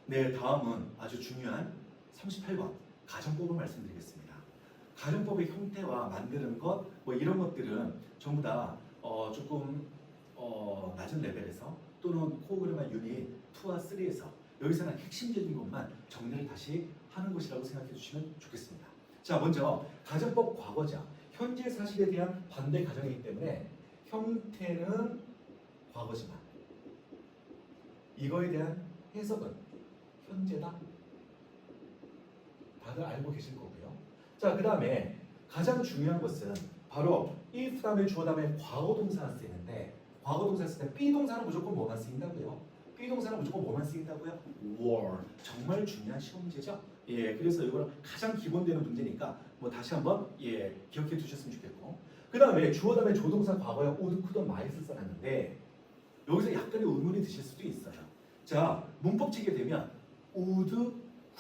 네, 다음은 아주 중요한 38번 가정법을 말씀드리겠습니다. 가정법의 형태와 만드는 것, 뭐 이런 것들은 전부 다 조금 낮은 레벨에서 또는 코어그램한 유닛 2와 3에서 여기서는 핵심적인 것만 정리를 다시 하는 것이라고 생각해 주시면 좋겠습니다. 자, 먼저 가정법 과거자, 현재 사실에 대한 반대 가정이기 때문에 형태는 과거지만 이거에 대한 해석은 현재다. 다들 알고 계실 거고요. 자, 그 다음에 가장 중요한 것은 바로 if 다음에 주어 다음에 과거 동사가 쓰이는데 과거 동사 쓸 때 be 동사는 무조건 뭐만 쓰인다고요? be 동사는 무조건 뭐만 쓰인다고요? were. 정말 중요한 시험 문제죠. 예, 그래서 이거는 가장 기본되는 문제니까 뭐 다시 한번 기억해 두셨으면 좋겠고. 그 다음에 주어 다음에 조동사 과거에 would, could, might을 써놨는데 여기서 약간의 의문이 드실 수도 있어요. 자, 문법치게 되면 would,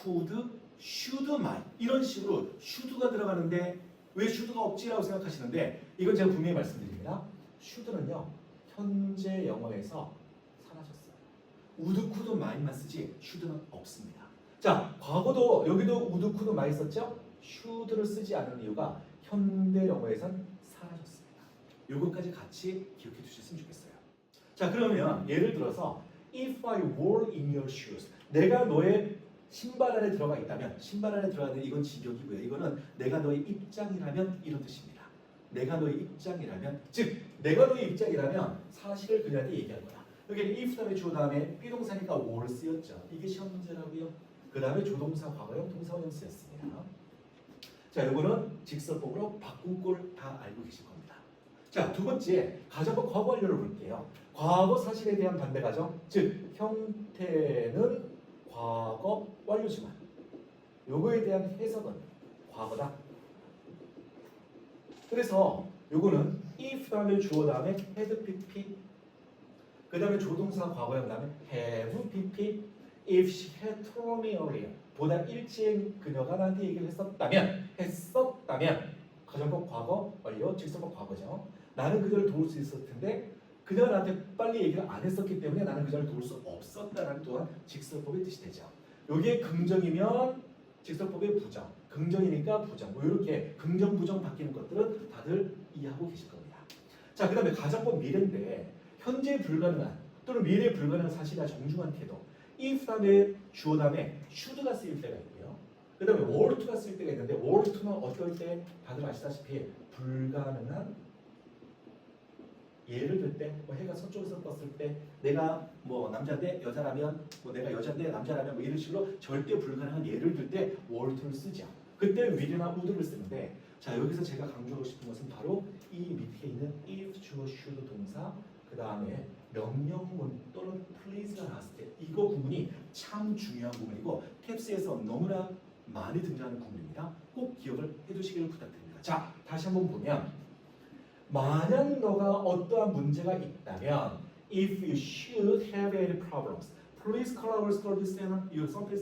could, should, might 이런 식으로 should가 들어가는데 왜 should가 없지라고 생각하시는데 이건 제가 분명히 말씀드립니다. should는요 현재 영어에서 사라졌어요. would, could, might만 쓰지 should는 없습니다. 자, 과거도 여기도 would, could, might 썼죠? should를 쓰지 않은 이유가 현대 영어에선 사라졌습니다. 요것까지 같이 기억해 주셨으면 좋겠어요. 자, 그러면 예를 들어서 if I were in your shoes, 내가 너의 신발 안에 들어가 있다면, 신발 안에 들어가는 이건 직역이고요. 이거는 내가 너의 입장이라면 이런 뜻입니다. 내가 너의 입장이라면, 즉 내가 너의 입장이라면 사실을 그녀한테 얘기할 거야. 여기는 if 다음에 주어 다음에 비동사니까 were 쓰였죠. 이게 시험 문제라고요. 그 다음에 조동사 과거형 동사원형 쓰였습니다. 자, 이거는 직설법으로 바꾼 꼴 다 알고 계실 겁니다. 자, 두 번째 가정법 과거 완료를 볼게요. 과거 사실에 대한 반대 가정, 즉 형태는 과거 완료지만 요거에 대한 해석은 과거다. 그래서 요거는 if 다음에 주어 다음에 had pp 그 다음에 조동사 과거형 다음에 have pp if she had told me earlier 보다 일찍 그녀가 나한테 얘기를 했었다면 가정법 과거 완료 직설법 과거죠. 나는 그녀를 도울 수 있었을 텐데 그녀가 나한테 빨리 얘기를 안 했었기 때문에 나는 그녀를 도울 수 없었다라는 또한 직설법의 뜻이 되죠. 여기에 긍정이면 직설법의 부정, 긍정이니까 부정, 뭐 이렇게 긍정 부정 바뀌는 것들은 다들 이해하고 계실 겁니다. 자, 그 다음에 가정법 미래인데 현재 불가능한 또는 미래 불가능한 사실이나 정중한 태도, if 다음에 주어 다음에 should가 쓰일 때가 있고요. 그 다음에 were to가 쓰일 때가 있는데 were to는 어떨 때 다들 아시다시피 불가능한 예를 들 때, 뭐 해가 서쪽에서 떴을 때, 내가 뭐 남자인데 여자라면, 뭐 내가 여자인데 남자라면, 뭐 이런 식으로 절대 불가능한 예를 들 때 were to를 쓰죠. 그때 will이나 would를 쓰는데, 자, 여기서 제가 강조하고 싶은 것은 바로 이 밑에 있는 if, 주어, should 동사, 그 다음에 명령문 또는 please가 나왔을 때 이거 구문이 참 중요한 구문이고 탭스에서 너무나 많이 등장하는 구문입니다. 꼭 기억을 해두시기를 부탁드립니다. 자, 다시 한번 보면 만약 너가 어떠한 문제가 있다면 if you should have any problems, please call our service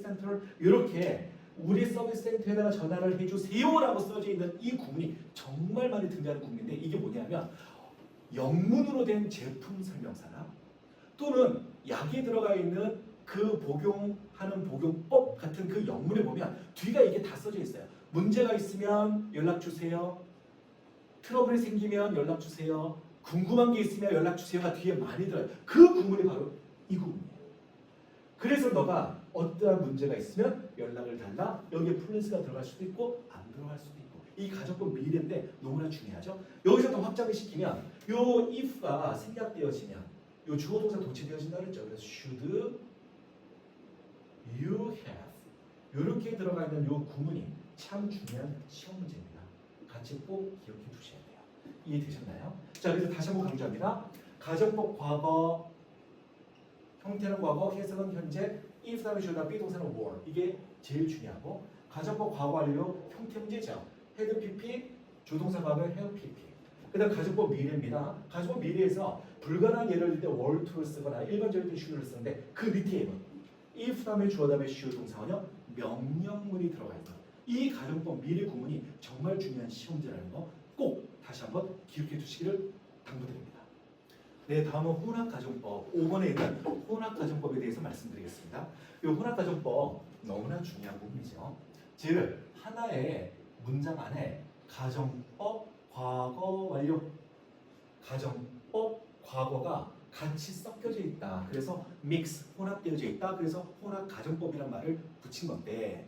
center 이렇게 우리 서비스 센터에다가 전화를 해주세요라고 써져 있는 이 구문이 정말 많이 등장하는 구문인데 이게 뭐냐면 영문으로 된 제품 설명서나 또는 약에 들어가 있는 그 복용하는 복용법 같은 그 영문에 보면 뒤가 이게 다 써져 있어요. 문제가 있으면 연락 주세요. 트러블이 생기면 연락 주세요. 궁금한 게 있으면 연락 주세요가 뒤에 많이 들어요. 그 구문이 바로 이 구문이에요. 그래서 너가 어떠한 문제가 있으면 연락을 달라. 여기에 플래스가 들어갈 수도 있고 안 들어갈 수도 있고 이 가정법 미래인데 너무나 중요하죠. 여기서 더 확장을 시키면 요 if가 생략되어지면 요 주어 동사 도치되어진다 그랬죠. 그래서 should you have 이렇게 들어가 있는 요 구문이 참 중요한 시험 문제입니다. 같이 꼭 기억해 두셔야 돼요. 이해되셨나요? 자, 그래서 다시 한번 강조합니다. 가정법 과거, 형태는 과거, 해석은 현재, if 다음에 주어다 비동사는 were 이게 제일 중요하고 가정법 과거 완료 형태 문제죠. had pp, 조동사 과거에 have pp. 그다음 가정법 미래입니다. 가정법 미래에서 불가능한 예를 들 때 were to를 쓰거나 일반적일 때 should를 쓰는데 그 밑에 if 다음에 주어 다음에 should 동사원형 명령문이 들어가 있다. 이 가정법 미래 구문이 정말 중요한 시험 문제라는 거 꼭 다시 한번 기억해 두시기를 당부드립니다. 네, 다음은 혼합 가정법 5번에 있는 혼합 가정법에 대해서 말씀드리겠습니다. 이 혼합가정법 너무나 중요한 부분이죠. 즉 하나의 문장 안에 가정법, 과거 완료, 가정법, 과거가 같이 섞여져 있다. 그래서 믹스, 혼합되어져 있다. 그래서 혼합가정법이란 말을 붙인 건데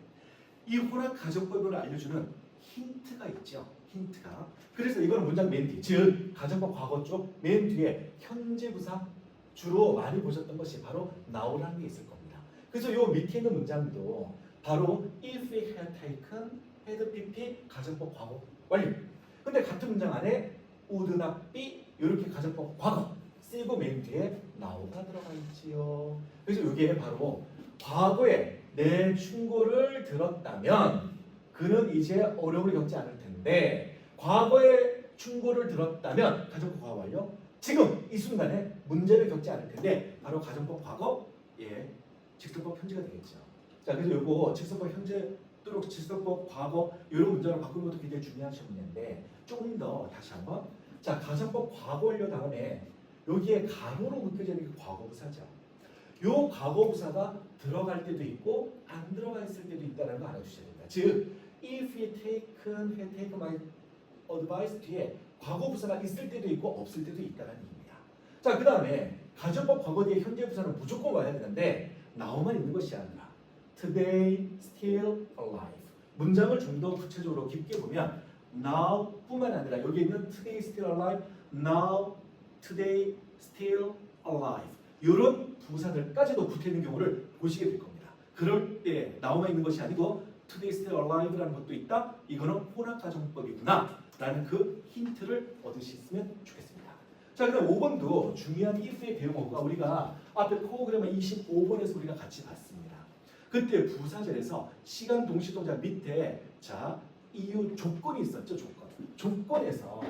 이 혼합가정법을 알려주는 힌트가 있죠. 힌트가. 그래서 이거는 문장 맨 뒤, 즉 가정법 과거 쪽 맨 뒤에 현재 부사 주로 많이 보셨던 것이 바로 now라는 게 있을 겁니다. 그래서 요 밑에 있는 문장도 바로 if we had taken, had pp 가정법 과거 완료. 근데 같은 문장 안에 would not be 이렇게 가정법 과거 쓰고 맨 뒤에 now가 들어가 있지요. 그래서 이게 바로 과거에 내 충고를 들었다면 그는 이제 어려움을 겪지 않을 텐데 과거에 충고를 들었다면 가정법 과거 완료. 지금 이 순간에 문제를 겪지 않을 텐데 바로 가정법 과거 직설법 현재가 되겠죠. 자 그래서 요거 직설법 현재 또는 직설법 과거 이런 문장을 바꾸는 것도 굉장히 중요한 시험인데 조금 더 다시 한번 자 가정법 과거 완료 다음에 여기에 가로로 묶여져 있는 게 과거부사죠. 요 과거부사가 들어갈 때도 있고 안 들어가 있을 때도 있다는 거 알아주셔야 됩니다. 즉 if he taken, had taken my advice 뒤에 과거부사가 있을 때도 있고 없을 때도 있다는 얘기입니다. 자, 그 다음에 가정법 과거 뒤에 현재 부사는 무조건 와야 되는데 now만 있는 것이 아니라 today still alive 문장을 좀 더 구체적으로 깊게 보면 now뿐만 아니라 여기 있는 today still alive, now, today still alive 이런 부사들까지도 붙어 있는 경우를 보시게 될 겁니다. 그럴 때 now만 있는 것이 아니고 today still alive라는 것도 있다. 이거는 혼합가정법이구나 라는 그 힌트를 얻으셨으면 좋겠습니다. 자, 그다음 5번도 중요한 if의 대용어가 우리가 앞에 프로그래머 25번에서 우리가 같이 봤습니다. 그때 부사절에서 시간 동시동작 밑에 자 이유 조건이 있었죠. 조건에서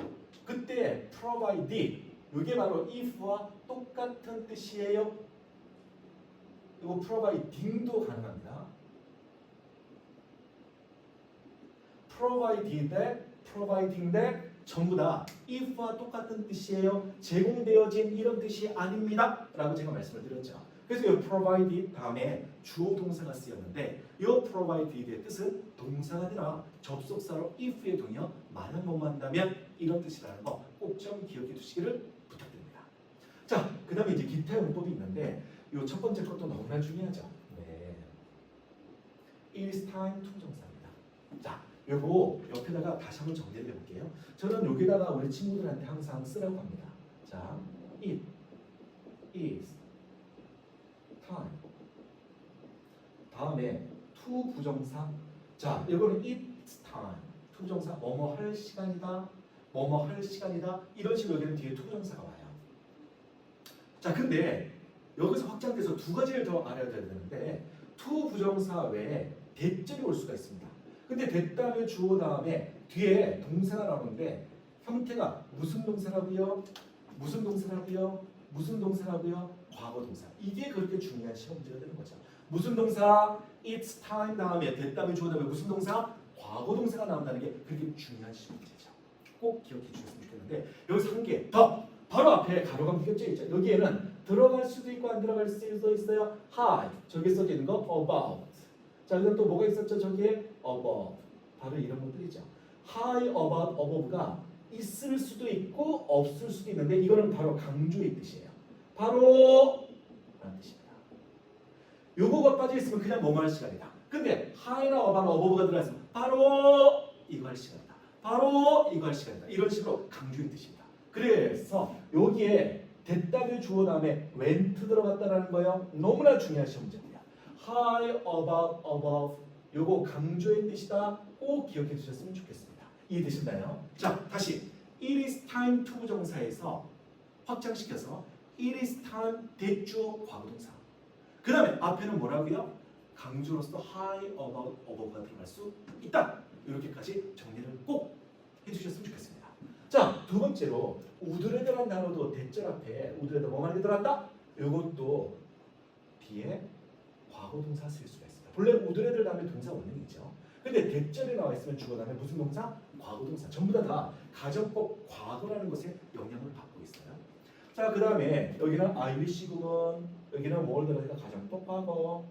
그때 provide 이게 바로 if와 똑같은 뜻이에요. 이거 providing도 가능합니다. provided, providing that 전부 다 if와 똑같은 뜻이에요. 제공되어진 이런 뜻이 아닙니다. 라고 제가 말씀을 드렸죠. 그래서 이 provided 다음에 주어 동사가 쓰였는데 이 provided의 뜻은 동사가 아니라 접속사로 if의 동의어 만약 뭐한다면 이런 뜻이라는 거 꼭 좀 기억해 두시기를 부탁드립니다. 자, 그 다음에 이제 기타 용법이 있는데 이 첫 번째 것도 너무나 중요하죠. 네. It is time to 정사입니다. 자, 요거 옆에다가 다시 한번 정리해 볼게요. 저는 여기다가 우리 친구들한테 항상 쓰라고 합니다. 자, it is time. 다음에 to 부정사. 자, 이거는 it's time. to 부정사 뭐뭐 할 시간이다. 뭐뭐 할 시간이다. 이런 식으로 여기는 뒤에 to 부정사가 와요. 자, 근데 여기서 확장돼서 두 가지를 더 알아야 되는데 to 부정사 외에 대절이 올 수가 있습니다. 근데 됐다음에 주어 다음에 뒤에 동사가 나오는데 형태가 무슨 동사라고요? 무슨 동사라고요? 무슨 동사라고요? 과거 동사. 이게 그렇게 중요한 시험 문제가 되는 거죠. 무슨 동사? It's time 다음에 됐다음에 주어 다음에 무슨 동사? 과거 동사가 나온다는 게 그렇게 중요한 시험 문제죠. 꼭 기억해 주셨으면 좋겠는데 여기서 한 개 더 바로 앞에 가로가 묶여져 있죠. 여기에는 들어갈 수도 있고 안 들어갈 수도 있어요. high 저기 써져 있는 거 about. 자, 그다음 또 뭐가 있었죠? 저기에 above. 바로 이런 것들이죠. high, about, above가 있을 수도 있고 없을 수도 있는데 이거는 바로 강조의 뜻이에요. 바로 라는 뜻입니다. 요거가 빠져 있으면 그냥 뭐뭐 할 시간이다. 근데 high나 about, above가 들어가 있으면 바로 이거 할 시간이다. 바로 이거 할 시간이다. 이런 식으로 강조의 뜻입니다. 그래서 여기에 됐다며 주어 다음에 went 들어갔다라는 거예요. 너무나 중요한 시험 문제입니다. high, about, above 요거 강조의 뜻이다. 꼭 기억해 주셨으면 좋겠습니다. 이해되셨나요? 자, 다시 it is time to 부정사에서 확장시켜서 it is time 대주어 과거동사. 그 다음에 앞에는 뭐라고요? 강조로서 high, about, above가 들어갈 수 있다. 이렇게까지 정리를 꼭 해주셨으면 좋겠습니다. 자, 두 번째로 우드레드라는 단어도 대절 앞에 우드레드 뭐 많이 들어간다? 이것도 뒤에 과거동사 쓸 수가 있습니다. 본래 우드레드 다음에 동사 원형이죠. 근데 대절에 나와 있으면 주어 다음에 무슨 동사? 과거동사. 전부 다 가정법 과거라는 것에 영향을 받고 있어요. 자, 그 다음에 여기는 아이리시 구문, 여기는 뭘 들어가니까 가정법 과거.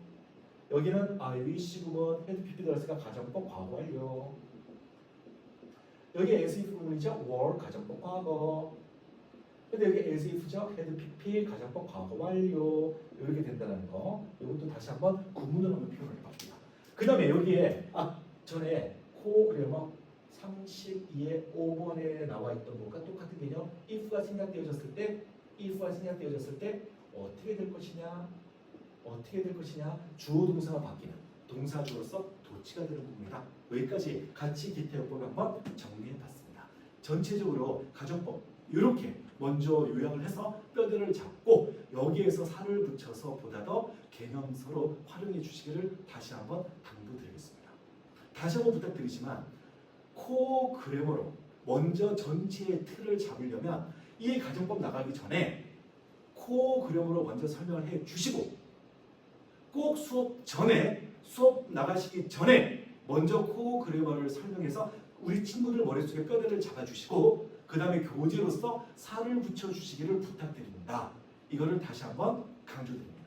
여기는 I wish 부분 had PP 들어갔으니까 가정법 과거 완료. 여기 as if 부분이죠. were 가정법 과거. 근데 여기 as if죠. had PP 가정법 과거 완료. 이렇게 된다는 거. 이것도 다시 한번 구문으로 한번 표현을 해봅니다. 그 다음에 여기에 전에 코그래머 32의 5번에 나와 있던 것과 똑같은 개념. if가 생략되어졌을 때 어떻게 될 것이냐? 어떻게 될 것이냐? 주어 동사가 바뀌는 동사주로서 도치가 되는 부분이다. 여기까지 같이 기태역법을 한번 정리해봤습니다. 전체적으로 가정법 이렇게 먼저 요약을 해서 뼈대를 잡고 여기에서 살을 붙여서 보다 더 개념서로 활용해 주시기를 다시 한번 당부드리겠습니다. 다시 한번 부탁드리지만 코 그래머로 먼저 전체의 틀을 잡으려면 이 가정법 나가기 전에 코 그래머로 먼저 설명을 해 주시고 꼭 수업 나가시기 전에 먼저 코 그래머를 설명해서 우리 친구들 머릿속에 뼈대를 잡아주시고 그 다음에 교재로서 살을 붙여주시기를 부탁드립니다. 이거를 다시 한번 강조드립니다.